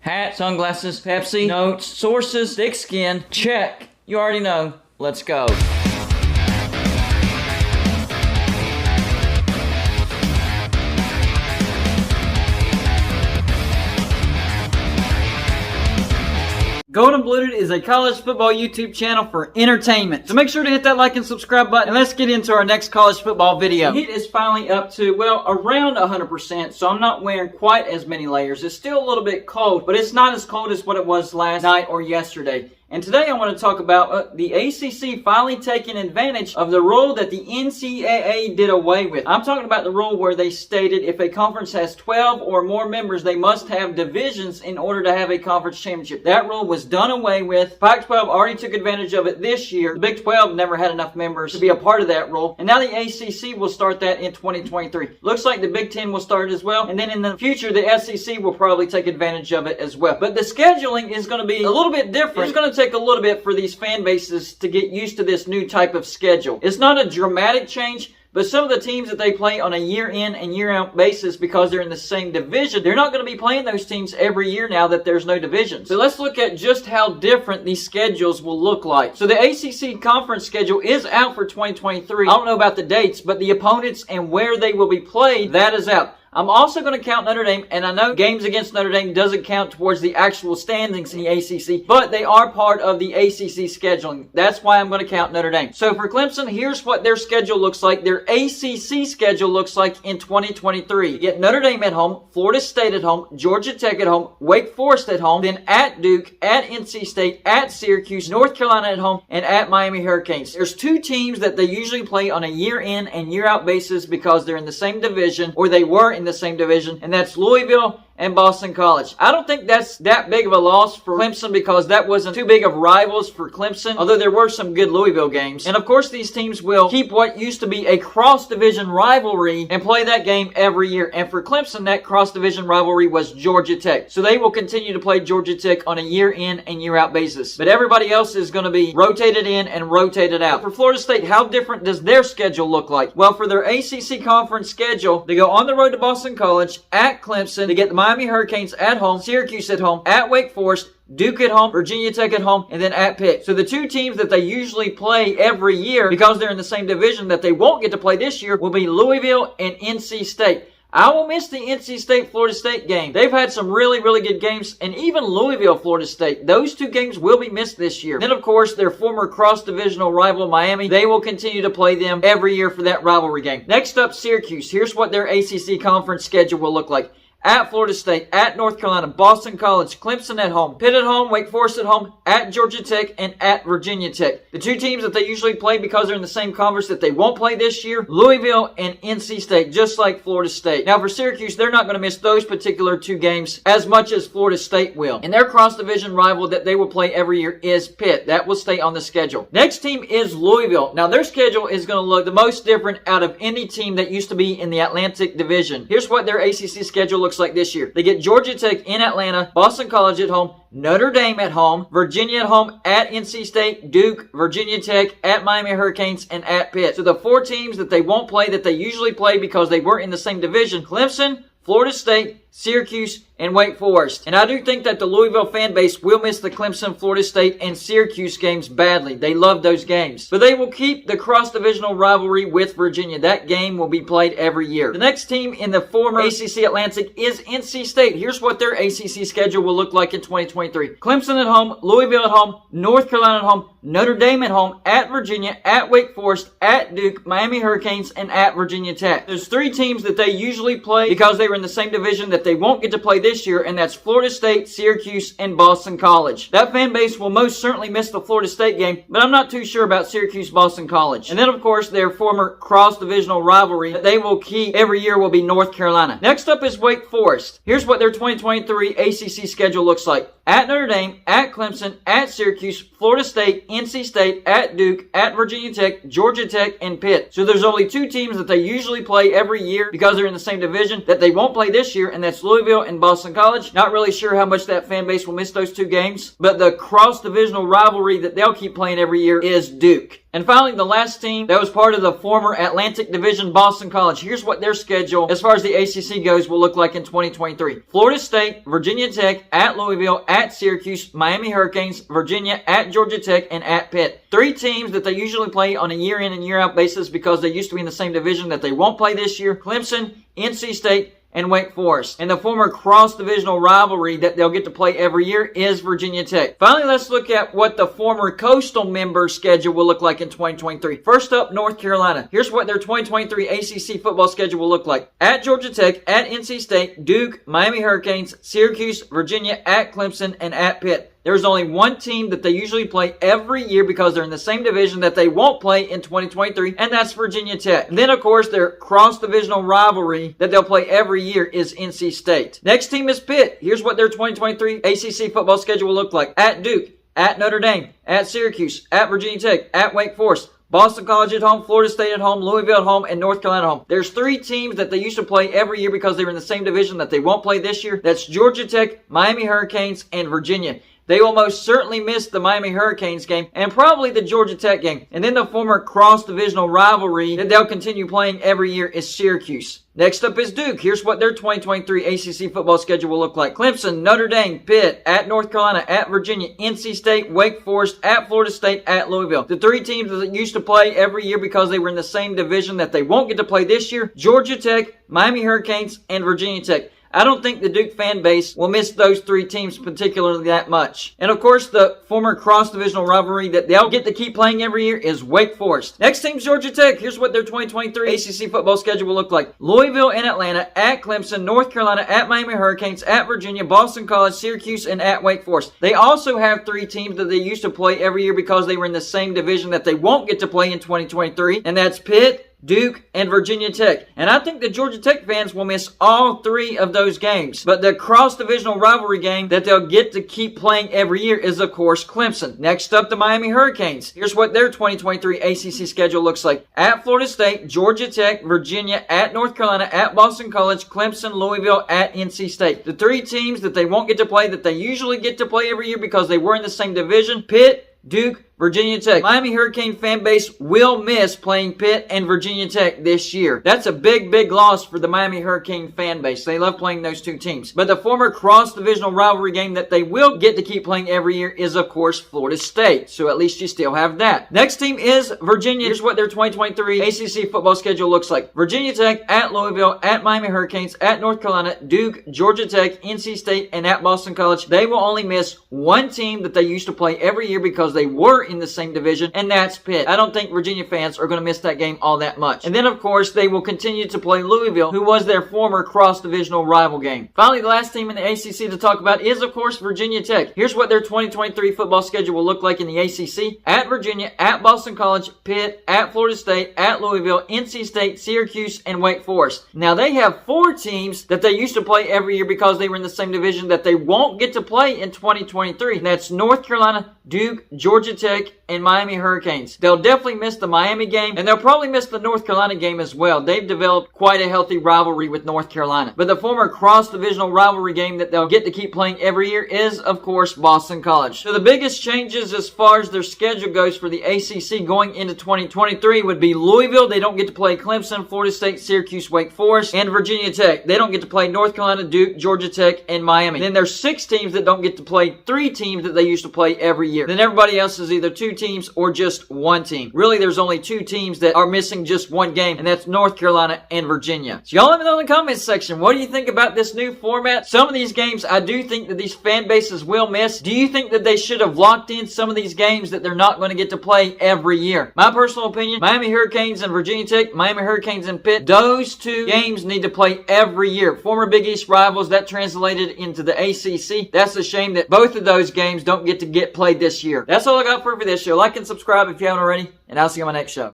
Hat, sunglasses, Pepsi, notes, sources, thick skin, check. You already know. Let's go. Golden Blued is a college football YouTube channel for entertainment. So make sure to hit that like and subscribe button, and let's get into our next college football video. The heat is finally up to, well, around 100%, so I'm not wearing quite as many layers. It's still a little bit cold, but it's not as cold as what it was last night or yesterday. And today I want to talk about the ACC finally taking advantage of the rule that the NCAA did away with. I'm talking about the rule where they stated if a conference has 12 or more members, they must have divisions in order to have a conference championship. That rule was done away with. Pac-12 already took advantage of it this year. The Big 12 never had enough members to be a part of that rule. And now the ACC will start that in 2023. Looks like the Big 10 will start as well. And then in the future, the SEC will probably take advantage of it as well. But the scheduling is going to be a little bit different. It's going to take a little bit for these fan bases to get used to this new type of schedule. It's not a dramatic change, but some of the teams that they play on a year in and year out basis because they're in the same division, they're not going to be playing those teams every year now that there's no division. So let's look at just how different these schedules will look like. So the ACC conference schedule is out for 2023. I don't know about the dates, but the opponents and where they will be played, that is out. I'm also going to count Notre Dame, and I know games against Notre Dame doesn't count towards the actual standings in the ACC, but they are part of the ACC scheduling. That's why I'm going to count Notre Dame. So for Clemson, here's what their schedule looks like. Their ACC schedule looks like in 2023. You get Notre Dame at home, Florida State at home, Georgia Tech at home, Wake Forest at home, then at Duke, at NC State, at Syracuse, North Carolina at home, and at Miami Hurricanes. There's two teams that they usually play on a year in and year out basis because they're in the same division, or they were in the same division, and that's Louisville and Boston College. I don't think that's that big of a loss for Clemson because that wasn't too big of rivals for Clemson, although there were some good Louisville games. And of course, these teams will keep what used to be a cross-division rivalry and play that game every year. And for Clemson, that cross-division rivalry was Georgia Tech. So they will continue to play Georgia Tech on a year in and year out basis. But everybody else is going to be rotated in and rotated out. For Florida State, how different does their schedule look like? Well, for their ACC conference schedule, they go on the road to Boston College, at Clemson, they get the Miami Hurricanes at home, Syracuse at home, at Wake Forest, Duke at home, Virginia Tech at home, and then at Pitt. So the two teams that they usually play every year, because they're in the same division that they won't get to play this year, will be Louisville and NC State. I will miss the NC State-Florida State game. They've had some really, really good games, and even Louisville-Florida State. Those two games will be missed this year. Then, of course, their former cross-divisional rival, Miami, they will continue to play them every year for that rivalry game. Next up, Syracuse. Here's what their ACC conference schedule will look like. At Florida State, at North Carolina, Boston College, Clemson at home, Pitt at home, Wake Forest at home, at Georgia Tech, and at Virginia Tech. The two teams that they usually play because they're in the same conference that they won't play this year, Louisville and NC State, just like Florida State. Now for Syracuse, they're not going to miss those particular two games as much as Florida State will. And their cross-division rival that they will play every year is Pitt. That will stay on the schedule. Next team is Louisville. Now their schedule is going to look the most different out of any team that used to be in the Atlantic Division. Here's what their ACC schedule looks like this year. They get Georgia Tech in Atlanta, Boston College at home, Notre Dame at home, Virginia at home, at NC State, Duke, Virginia Tech, at Miami Hurricanes, and at Pitt. So the four teams that they won't play that they usually play because they weren't in the same division, Clemson, Florida State, Syracuse, and Wake Forest. And I do think that the Louisville fan base will miss the Clemson, Florida State, and Syracuse games badly. They love those games. But they will keep the cross-divisional rivalry with Virginia. That game will be played every year. The next team in the former ACC Atlantic is NC State. Here's what their ACC schedule will look like in 2023. Clemson at home, Louisville at home, North Carolina at home, Notre Dame at home, at Virginia, at Wake Forest, at Duke, Miami Hurricanes, and at Virginia Tech. There's three teams that they usually play because they were in the same division that they won't get to play this year, and that's Florida State, Syracuse, and Boston College. That fan base will most certainly miss the Florida State game, but I'm not too sure about Syracuse, Boston College. And then, of course, their former cross-divisional rivalry that they will keep every year will be North Carolina. Next up is Wake Forest. Here's what their 2023 ACC schedule looks like. At Notre Dame, at Clemson, at Syracuse, Florida State, NC State, at Duke, at Virginia Tech, Georgia Tech, and Pitt. So there's only two teams that they usually play every year because they're in the same division that they won't play this year, and that's Louisville and Boston College. Not really sure how much that fan base will miss those two games, but the cross-divisional rivalry that they'll keep playing every year is Duke. And finally, the last team that was part of the former Atlantic Division, Boston College. Here's what their schedule, as far as the ACC goes, will look like in 2023. Florida State, Virginia Tech, at Louisville, at Syracuse, Miami Hurricanes, Virginia, at Georgia Tech, and at Pitt. 3 teams that they usually play on a year-in and year-out basis because they used to be in the same division that they won't play this year. Clemson, NC State, and Wake Forest. And the former cross-divisional rivalry that they'll get to play every year is Virginia Tech. Finally, let's look at what the former Coastal members' schedule will look like in 2023. First up, North Carolina. Here's what their 2023 ACC football schedule will look like. At Georgia Tech, at NC State, Duke, Miami Hurricanes, Syracuse, Virginia, at Clemson, and at Pitt. There's only one team that they usually play every year because they're in the same division that they won't play in 2023, and that's Virginia Tech. And then, of course, their cross-divisional rivalry that they'll play every year is NC State. Next team is Pitt. Here's what their 2023 ACC football schedule will look like. At Duke, at Notre Dame, at Syracuse, at Virginia Tech, at Wake Forest, Boston College at home, Florida State at home, Louisville at home, and North Carolina at home. There's 3 teams that they used to play every year because they were in the same division that they won't play this year. That's Georgia Tech, Miami Hurricanes, and Virginia. They will most certainly miss the Miami Hurricanes game and probably the Georgia Tech game. And then the former cross-divisional rivalry that they'll continue playing every year is Syracuse. Next up is Duke. Here's what their 2023 ACC football schedule will look like. Clemson, Notre Dame, Pitt, at North Carolina, at Virginia, NC State, Wake Forest, at Florida State, at Louisville. The 3 teams that used to play every year because they were in the same division that they won't get to play this year, Georgia Tech, Miami Hurricanes, and Virginia Tech. I don't think the Duke fan base will miss those 3 teams particularly that much. And of course, the former cross-divisional rivalry that they'll get to keep playing every year is Wake Forest. Next team's Georgia Tech. Here's what their 2023 ACC football schedule will look like. Louisville and Atlanta, at Clemson, North Carolina, at Miami Hurricanes, at Virginia, Boston College, Syracuse, and at Wake Forest. They also have 3 teams that they used to play every year because they were in the same division that they won't get to play in 2023, and that's Pitt, Duke, and Virginia Tech. And I think the Georgia Tech fans will miss all 3 of those games. But the cross-divisional rivalry game that they'll get to keep playing every year is, of course, Clemson. Next up, the Miami Hurricanes. Here's what their 2023 ACC schedule looks like. At Florida State, Georgia Tech, Virginia, at North Carolina, at Boston College, Clemson, Louisville, at NC State. The 3 teams that they won't get to play that they usually get to play every year because they were in the same division, Pitt, Duke, Virginia Tech. Miami Hurricane fan base will miss playing Pitt and Virginia Tech this year. That's a big, big loss for the Miami Hurricane fan base. They love playing those 2 teams. But the former cross-divisional rivalry game that they will get to keep playing every year is, of course, Florida State. So at least you still have that. Next team is Virginia. Here's what their 2023 ACC football schedule looks like. Virginia Tech, at Louisville, at Miami Hurricanes, at North Carolina, Duke, Georgia Tech, NC State, and at Boston College. They will only miss 1 team that they used to play every year because they were in the same division, and that's Pitt. I don't think Virginia fans are going to miss that game all that much. And then, of course, they will continue to play Louisville, who was their former cross-divisional rival game. Finally, the last team in the ACC to talk about is, of course, Virginia Tech. Here's what their 2023 football schedule will look like in the ACC. At Virginia, at Boston College, Pitt, at Florida State, at Louisville, NC State, Syracuse, and Wake Forest. Now, they have 4 teams that they used to play every year because they were in the same division that they won't get to play in 2023. And that's North Carolina, Duke, Georgia Tech, and Miami Hurricanes. They'll definitely miss the Miami game, and they'll probably miss the North Carolina game as well. They've developed quite a healthy rivalry with North Carolina. But the former cross-divisional rivalry game that they'll get to keep playing every year is, of course, Boston College. So the biggest changes as far as their schedule goes for the ACC going into 2023 would be Louisville. They don't get to play Clemson, Florida State, Syracuse, Wake Forest, and Virginia Tech. They don't get to play North Carolina, Duke, Georgia Tech, and Miami. Then there's 6 teams that don't get to play 3 teams that they used to play every year. Then everybody else is either 2 teams or just 1 team. Really, there's only 2 teams that are missing just 1 game, and that's North Carolina and Virginia. So y'all let me know in the comments section, what do you think about this new format? Some of these games, I do think that these fan bases will miss. Do you think that they should have locked in some of these games that they're not going to get to play every year? My personal opinion, Miami Hurricanes and Virginia Tech, Miami Hurricanes and Pitt, those 2 games need to play every year. Former Big East rivals, that translated into the ACC. That's a shame that both of those games don't get played this year. That's all I got for this show. Like and subscribe if you haven't already, and I'll see you on my next show.